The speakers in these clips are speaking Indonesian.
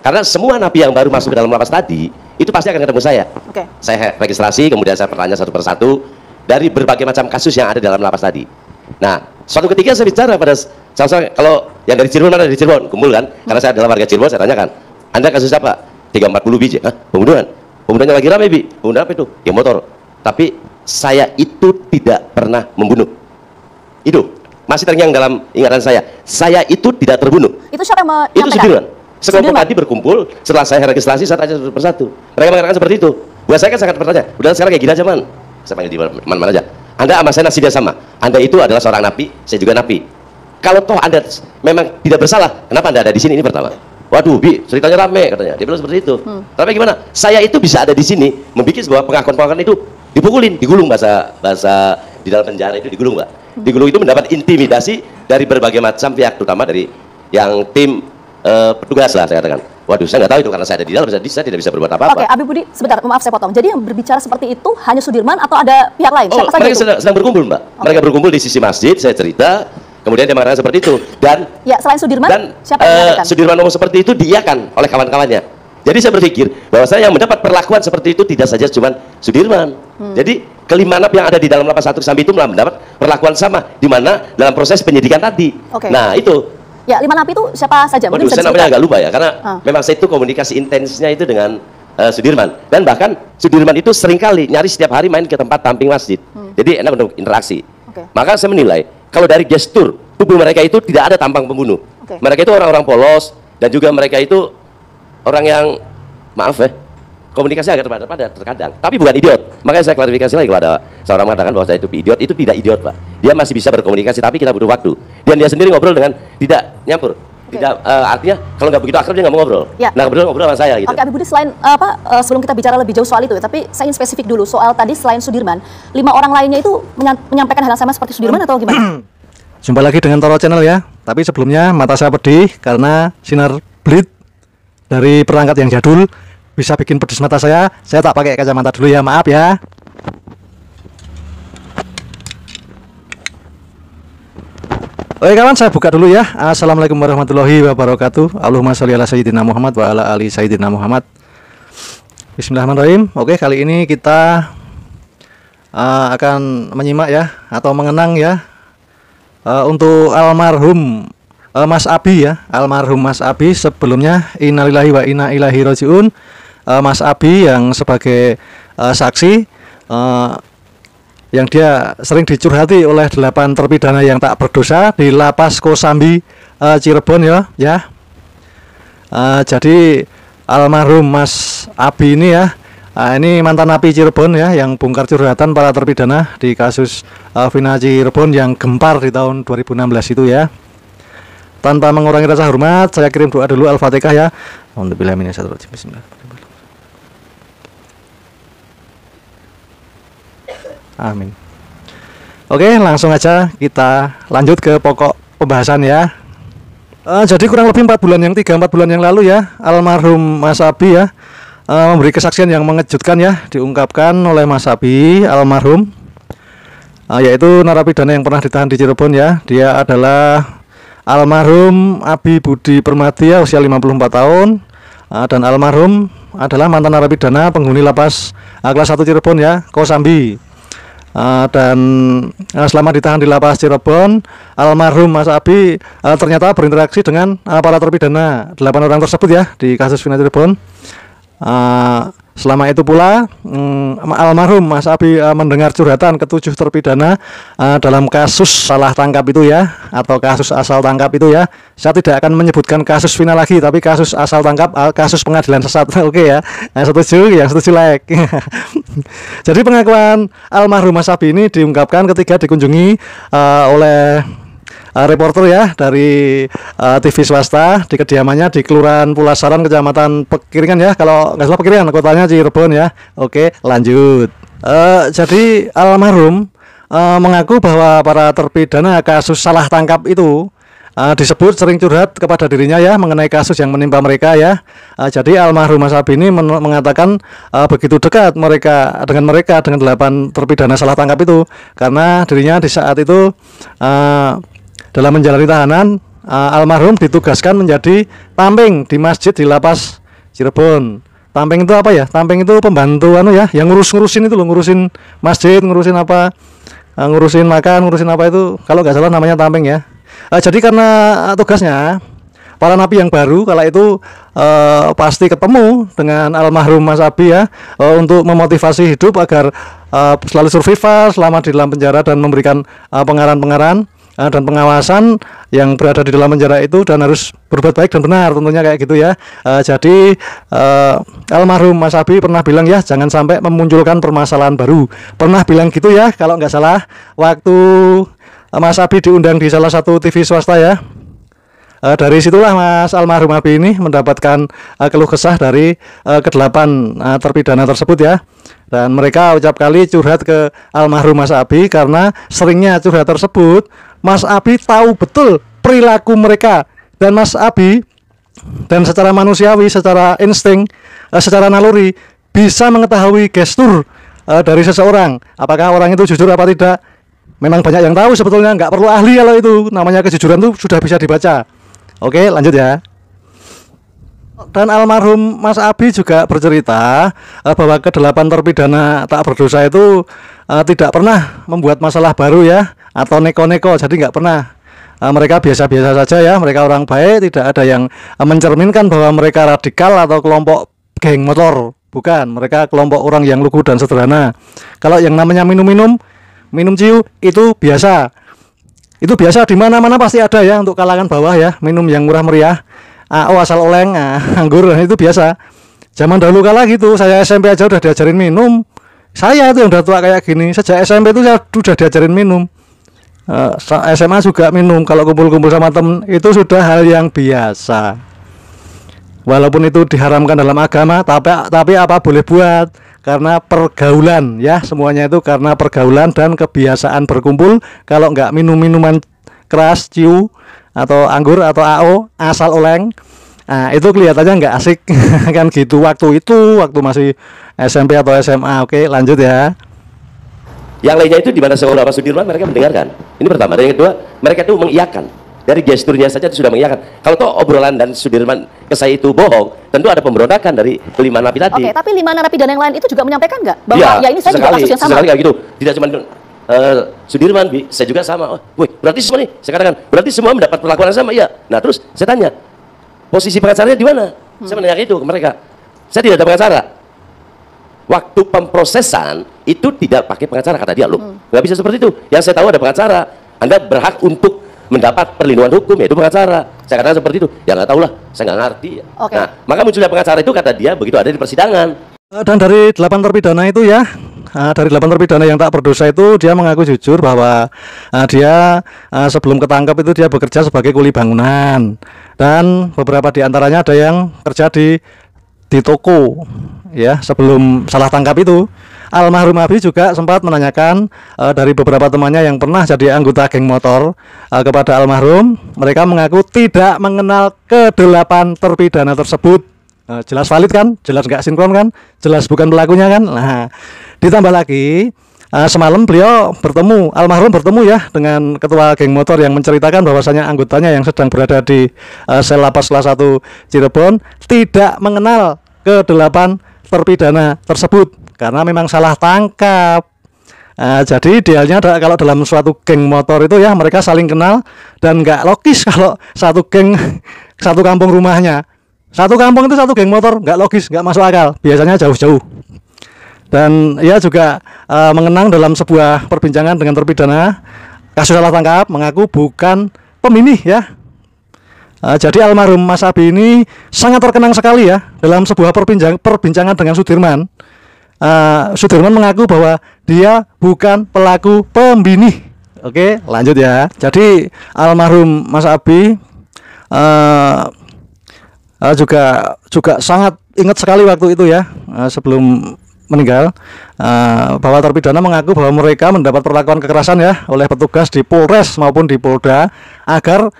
Karena semua napi yang baru masuk ke dalam lapas tadi itu pasti akan ketemu saya. Saya registrasi, kemudian saya bertanya satu persatu dari berbagai macam kasus yang ada dalam lapas tadi. Nah, suatu ketika saya bicara pada kalau yang dari Cirebon mana, dari Cirebon kumpul kan, karena saya adalah warga Cirebon, saya tanyakan, Anda kasus apa? 340 biji. Hah? Pembunuhan. Pembunuhannya lagi rame, Bi. Pembunuhan apa itu? Ya motor. Tapi saya itu tidak pernah membunuh. Itu masih terngiang dalam ingatan saya. Saya itu tidak terbunuh. Itu siapa yang menyampaikan? Itu Sudirman. Sekelompok tadi berkumpul, setelah saya registrasi, saya tanya satu persatu. Mereka mengatakan seperti itu. Buat saya kan sangat bertanya, udah sekarang kayak gini aja, Man. Saya panggil di mana-mana aja. Anda sama saya nasibnya sama. Anda itu adalah seorang napi, saya juga napi. Kalau toh Anda memang tidak bersalah, kenapa Anda ada di sini? Ini pertama. Waduh, Bi, ceritanya rame katanya. Dia bilang seperti itu. Tapi gimana? Saya itu bisa ada di sini, membuat sebuah pengakuan-pengakuan itu dipukulin, digulung, bahasa di dalam penjara itu digulung, Mbak. Digulung itu mendapat intimidasi dari berbagai macam pihak, terutama dari yang tim petugas lah, saya katakan. Waduh, saya nggak tahu itu karena saya ada di dalam, saya tidak bisa berbuat apa-apa. Oke, Abi Budi, sebentar, maaf saya potong. Jadi yang berbicara seperti itu hanya Sudirman atau ada pihak lain? Siapa saja mereka itu? sedang berkumpul, Mbak. Mereka berkumpul di sisi masjid, saya cerita, kemudian dia mengatakan seperti itu. Dan ya, selain Sudirman, siapa yang mengatakan? Sudirman ngomong seperti itu diiyakan oleh kawan-kawannya. Jadi saya berpikir bahwa saya yang mendapat perlakuan seperti itu tidak saja cuma Sudirman. Jadi kelima napi yang ada di dalam lapas 1 Kesambi itu mendapat perlakuan sama, di mana dalam proses penyidikan tadi. Nah, itu. Ya, 5 napi itu siapa saja? Waduh, saya namanya agak lupa ya, karena memang saya itu komunikasi intensnya itu dengan Sudirman. Dan bahkan Sudirman itu seringkali nyari setiap hari main ke tempat tamping masjid. Jadi enak untuk interaksi. Maka saya menilai, kalau dari gestur tubuh mereka itu tidak ada tampang pembunuh. Mereka itu orang-orang polos, dan juga mereka itu orang yang, maaf ya, komunikasi agak terkadang, tapi bukan idiot. Makanya saya klarifikasi lagi, kalau ada seorang mengatakan bahwa saya itu idiot, itu tidak idiot, Pak. Dia masih bisa berkomunikasi, tapi kita butuh waktu. Dan dia sendiri ngobrol dengan tidak nyampur. Tidak, artinya kalau nggak begitu akrab dia nggak mau ngobrol. Nah, kebetulan ngobrol sama saya gitu. Oke, Abi Budi, selain sebelum kita bicara lebih jauh soal itu ya, tapi saya ingin spesifik dulu soal tadi selain Sudirman, 5 orang lainnya itu menyampaikan hal yang sama seperti Sudirman atau gimana? Jumpa lagi dengan Toro Channel ya. Tapi sebelumnya mata saya pedih karena sinar bleed dari perangkat yang jadul bisa bikin pedis mata saya. Saya tak pakai kacamata dulu ya, maaf ya. Oke kawan, saya buka dulu ya. Assalamualaikum warahmatullahi wabarakatuh. Allahumma sholli ala sayyidina Muhammad wa ala ali sayyidina Muhammad. Bismillahirrahmanirrahim. Oke, kali ini kita akan menyimak ya, atau mengenang ya, untuk almarhum Mas Abi ya. Almarhum Mas Abi. Sebelumnya innalillahi wa inna ilaihi rajiun. Mas Abi yang sebagai saksi yang dia sering dicurhati oleh 8 terpidana yang tak berdosa di Lapas Kosambi Cirebon ya. Jadi almarhum Mas Abi ini ya, ini mantan napi Cirebon ya, yang bongkar curhatan para terpidana di kasus Vina Cirebon yang gempar di tahun 2016 itu ya. Tanpa mengurangi rasa hormat, saya kirim doa dulu Al-Fatihah ya. Bismillahirrahmanirrahim. Amin. Oke, langsung aja kita lanjut ke pokok pembahasan ya. Jadi kurang lebih 4 bulan yang lalu ya, almarhum Mas Abi ya memberi kesaksian yang mengejutkan ya, diungkapkan oleh Mas Abi almarhum, yaitu narapidana yang pernah ditahan di Cirebon ya. Dia adalah almarhum Abi Budi Permadi ya, usia 54 tahun, dan almarhum adalah mantan narapidana penghuni lapas kelas 1 Cirebon ya, Kosambi. Dan selama ditahan di lapas Cirebon, almarhum Mas Abi ternyata berinteraksi dengan para terpidana 8 orang tersebut ya di kasus Vina Cirebon. Selama itu pula almarhum Mas Abi mendengar curhatan ke-7 terpidana dalam kasus salah tangkap itu ya, atau kasus asal tangkap itu ya. Saya tidak akan menyebutkan kasus Vina lagi, tapi kasus asal tangkap, kasus pengadilan sesat. Oke ya, yang setuju like. Jadi pengakuan almarhum Mas Abi ini diungkapkan ketika dikunjungi oleh reporter ya dari TV swasta di kediamannya di Kelurahan Pulasaran, Kecamatan Pekiringan ya, kalau nggak salah Pekiringan, kotanya Cirebon ya. Oke, lanjut. Jadi almarhum mengaku bahwa para terpidana kasus salah tangkap itu disebut sering curhat kepada dirinya ya mengenai kasus yang menimpa mereka ya. Jadi almarhum Mas Abi ini mengatakan begitu dekat dengan 8 terpidana salah tangkap itu, karena dirinya di saat itu dalam menjalani tahanan almarhum ditugaskan menjadi tamping di masjid di Lapas Cirebon. Tamping itu apa ya? Tamping itu pembantu ya, yang ngurusin itu loh, ngurusin masjid, ngurusin apa, ngurusin makan, ngurusin apa itu, kalau nggak salah namanya tamping ya. Jadi karena tugasnya para napi yang baru kala itu pasti ketemu dengan almarhum Mas Abi ya, untuk memotivasi hidup agar selalu survival selama di dalam penjara dan memberikan pengarahan-pengarahan dan pengawasan yang berada di dalam penjara itu, dan harus berbuat baik dan benar tentunya kayak gitu ya. Jadi almarhum Mas Abi pernah bilang ya, jangan sampai memunculkan permasalahan baru. Pernah bilang gitu ya kalau nggak salah waktu Mas Abi diundang di salah satu TV swasta ya. Dari situlah Mas almarhum Abi ini mendapatkan keluh kesah dari kedelapan terpidana tersebut ya. Dan mereka ucap kali curhat ke almarhum Mas Abi, karena seringnya curhat tersebut Mas Abi tahu betul perilaku mereka, dan Mas Abi dan secara manusiawi, secara insting, secara naluri bisa mengetahui gestur dari seseorang, apakah orang itu jujur apa tidak. Memang banyak yang tahu sebetulnya, nggak perlu ahli kalau itu, namanya kejujuran itu sudah bisa dibaca. Oke, lanjut ya. Dan almarhum Mas Abi juga bercerita bahwa kedelapan terpidana tak berdosa itu tidak pernah membuat masalah baru ya, atau neko-neko. Jadi nggak pernah, mereka biasa-biasa saja ya. Mereka orang baik, tidak ada yang mencerminkan bahwa mereka radikal atau kelompok geng motor. Bukan, mereka kelompok orang yang lugu dan sederhana. Kalau yang namanya minum ciu itu biasa. Itu biasa di mana-mana pasti ada ya, untuk kalangan bawah ya, minum yang murah meriah, AO asal oleng, anggur, itu biasa. Zaman dahulu kala gitu, saya SMP aja udah diajarin minum. Saya itu yang udah tua kayak gini, sejak SMP itu saya sudah diajarin minum. SMA juga minum, kalau kumpul-kumpul sama temen itu sudah hal yang biasa. Walaupun itu diharamkan dalam agama, tapi apa boleh buat, karena pergaulan ya, semuanya itu karena pergaulan dan kebiasaan berkumpul. Kalau nggak minum minuman keras, ciu atau anggur atau AO asal oleng, nah itu kelihatannya nggak asik kan gitu waktu masih SMP atau SMA. Oke, lanjut ya. Yang lainnya itu di mana sekolah Pak Sudirman mereka mendengarkan. Ini pertama. Dan yang kedua, mereka itu mengiyakan. Dari gesturnya saja itu sudah mengiyakan. Kalau toh obrolan dan Sudirman ke saya itu bohong, tentu ada pemberontakan dari kelima napi tadi. Oke, tapi 5 narapidana yang lain itu juga menyampaikan nggak bahwa ya ini saya juga kasus yang sama? Sekali kayak gitu. Tidak cuma Sudirman, saya juga sama. Wih, berarti semua nih, saya katakan, berarti semua mendapat perlakuan yang sama, iya. Nah terus saya tanya, posisi pengacaranya di mana? Saya menanyakan itu ke mereka. Saya tidak ada pengacara. Waktu pemprosesan itu tidak pakai pengacara, kata dia, loh. Nggak bisa seperti itu. Yang saya tahu ada pengacara. Anda berhak untuk mendapat perlindungan hukum, yaitu pengacara. Saya katakan seperti itu. Ya nggak tahu lah, saya nggak ngerti. Okay. Nah, maka munculnya pengacara itu, kata dia, begitu ada di persidangan. Dan dari 8 terpidana itu ya, dari 8 terpidana yang tak berdosa itu, dia mengaku jujur bahwa dia sebelum ketangkap itu dia bekerja sebagai kuli bangunan, dan beberapa di antaranya ada yang kerja di toko ya sebelum salah tangkap itu. Almarhum Abi juga sempat menanyakan dari beberapa temannya yang pernah jadi anggota geng motor kepada almarhum. Mereka mengaku tidak mengenal ke-8 terpidana tersebut. Jelas valid kan? Jelas nggak sinkron kan? Jelas bukan pelakunya kan? Nah, ditambah lagi semalam beliau almarhum bertemu ya dengan ketua geng motor yang menceritakan bahwasanya anggotanya yang sedang berada di sel lapas kelas 1 Cirebon tidak mengenal ke-8 terpidana tersebut karena memang salah tangkap. Jadi idealnya kalau dalam suatu geng motor itu ya mereka saling kenal, dan nggak logis kalau satu geng satu kampung rumahnya. Satu kampung itu satu geng motor, nggak logis, nggak masuk akal. Biasanya jauh-jauh. Dan ia juga mengenang dalam sebuah perbincangan dengan terpidana kasus salah tangkap, mengaku bukan pemilih ya. Jadi almarhum Mas Abi ini sangat terkenang sekali ya dalam sebuah perbincangan dengan Sudirman. Sudirman mengaku bahwa dia bukan pelaku pembunuh. Oke, lanjut ya. Jadi almarhum Mas Abi juga sangat ingat sekali waktu itu ya, sebelum meninggal, bahwa terpidana mengaku bahwa mereka mendapat perlakuan kekerasan ya oleh petugas di Polres maupun di Polda, agar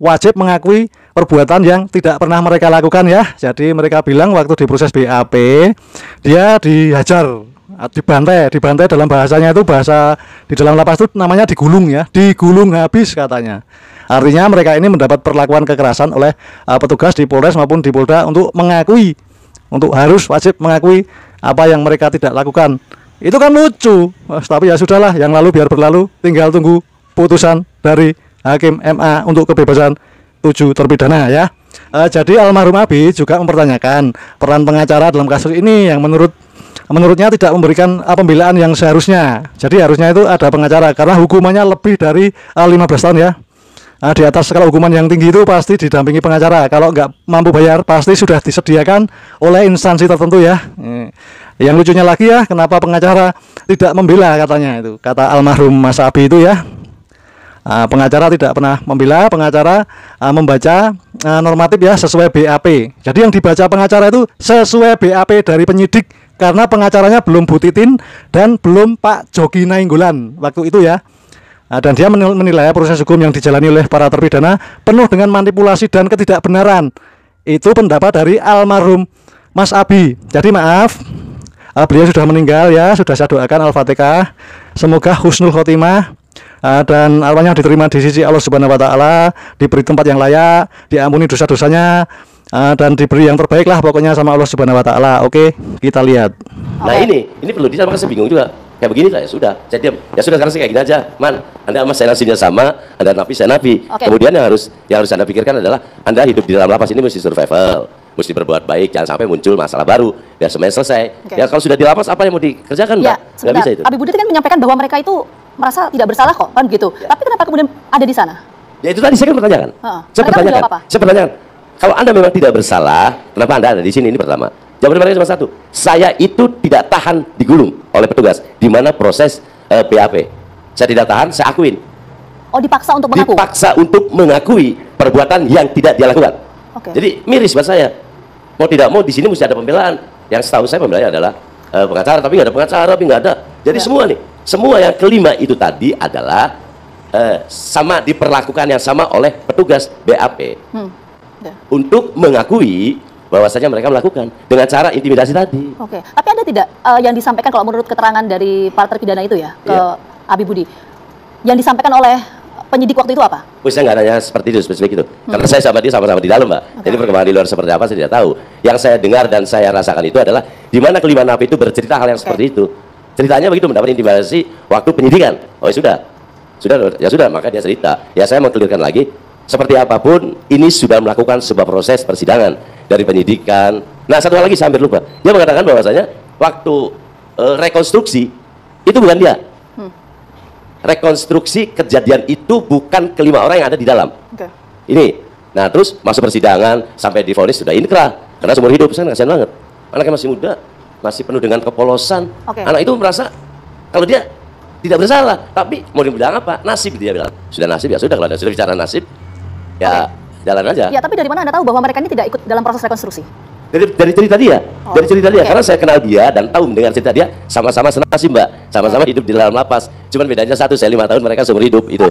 wajib mengakui perbuatan yang tidak pernah mereka lakukan ya. Jadi mereka bilang waktu di proses BAP dia dihajar, dibantai dalam bahasanya itu, bahasa di dalam lapas itu namanya digulung ya, digulung habis katanya. Artinya mereka ini mendapat perlakuan kekerasan oleh petugas di Polres maupun di Polda untuk mengakui, untuk harus wajib mengakui apa yang mereka tidak lakukan. Itu kan lucu. Tapi ya sudahlah, yang lalu biar berlalu, tinggal tunggu putusan dari Hakim MA untuk kebebasan 7 terpidana ya. Jadi almarhum Abi juga mempertanyakan peran pengacara dalam kasus ini yang menurutnya tidak memberikan pembelaan yang seharusnya. Jadi harusnya itu ada pengacara karena hukumannya lebih dari 15 tahun ya. Di atas skala hukuman yang tinggi itu pasti didampingi pengacara. Kalau nggak mampu bayar pasti sudah disediakan oleh instansi tertentu ya. Yang lucunya lagi ya, kenapa pengacara tidak membela katanya itu. Kata almarhum Mas Abi itu ya. Pengacara tidak pernah membela, pengacara membaca normatif ya sesuai BAP. Jadi yang dibaca pengacara itu sesuai BAP dari penyidik karena pengacaranya belum Bu Titin dan belum Pak Jogi Nainggolan waktu itu ya. Dan dia menilai proses hukum yang dijalani oleh para terpidana penuh dengan manipulasi dan ketidakbenaran. Itu pendapat dari almarhum Mas Abi. Jadi maaf, beliau sudah meninggal ya, sudah saya doakan Al-Fatihah. Semoga husnul khotimah. Dan arwahnya diterima di sisi Allah Subhanahu wa taala, diberi tempat yang layak, diampuni dosa-dosanya, dan diberi yang terbaik lah pokoknya sama Allah Subhanahu wa taala. Oke, kita lihat. Nah, ini perlu disamakan, saya bingung juga. Kayak begini lah, ya sudah, saya diam. Ya sudah, sekarang saya kayak gini aja. Man, Anda sama saya nasibnya sama, Anda napi, saya napi. Kemudian yang harus Anda pikirkan adalah Anda hidup di dalam lapas ini mesti survival, mesti berbuat baik, jangan sampai muncul masalah baru. Biar semuanya selesai. Ya kalau sudah di lapas apa yang mau dikerjakan, Mbak? Nggak bisa itu. Abi Budi kan menyampaikan bahwa mereka itu merasa tidak bersalah kok, kan gitu. Ya. Tapi kenapa kemudian ada di sana? Ya itu tadi saya kan bertanyakan. Saya bertanyakan. Kalau Anda memang tidak bersalah, kenapa Anda ada di sini? Ini pertama. Jawaban mereka cuma satu. Saya itu tidak tahan digulung oleh petugas di mana proses BAP. Saya tidak tahan, saya akuin. Oh, dipaksa untuk mengaku. Dipaksa untuk mengakui perbuatan yang tidak dia lakukan. Jadi miris buat saya. Mau tidak mau di sini mesti ada pembelaan. Yang setahu saya pembelaannya adalah pengacara, tapi nggak ada pengacara, tapi nggak ada. Jadi semua yang kelima itu tadi adalah sama diperlakukan yang sama oleh petugas BAP untuk mengakui bahwasanya mereka melakukan dengan cara intimidasi tadi. Tapi ada tidak yang disampaikan kalau menurut keterangan dari para terpidana itu ya ke Abi Budi, yang disampaikan oleh penyidik waktu itu apa? Saya nggak nanya seperti itu, spesifik itu. Karena saya sama dia sama-sama di dalam, Mbak. Jadi perkembangan di luar seperti apa saya tidak tahu. Yang saya dengar dan saya rasakan itu adalah di mana kelima napi itu bercerita hal yang seperti itu. Ceritanya begitu, mendapat intimidasi waktu penyidikan. Oh ya sudah, maka dia cerita. Ya saya mau clearkan lagi, seperti apapun ini sudah melakukan sebuah proses persidangan dari penyidikan. Nah, satu hal lagi saya hampir lupa. Dia mengatakan bahwasanya waktu rekonstruksi itu bukan dia. Rekonstruksi kejadian itu bukan kelima orang yang ada di dalam. Ini. Nah, terus masuk persidangan sampai divonis sudah inkrah karena seumur hidup. Saya kasihan banget. Anaknya masih muda, masih penuh dengan kepolosan. Anak itu merasa kalau dia tidak bersalah, tapi mau dibilang apa? Nasib, dia bilang. Sudah nasib, ya sudah, kalau sudah bicara nasib, ya jalan aja. Ya, tapi dari mana Anda tahu bahwa mereka ini tidak ikut dalam proses rekonstruksi? Dari cerita dia, dari cerita dia. Karena saya kenal dia dan tahu mendengar cerita dia, sama-sama senasib, Mbak. Sama-sama hidup di dalam lapas. Cuman bedanya satu, saya 5 tahun, mereka seumur hidup itu.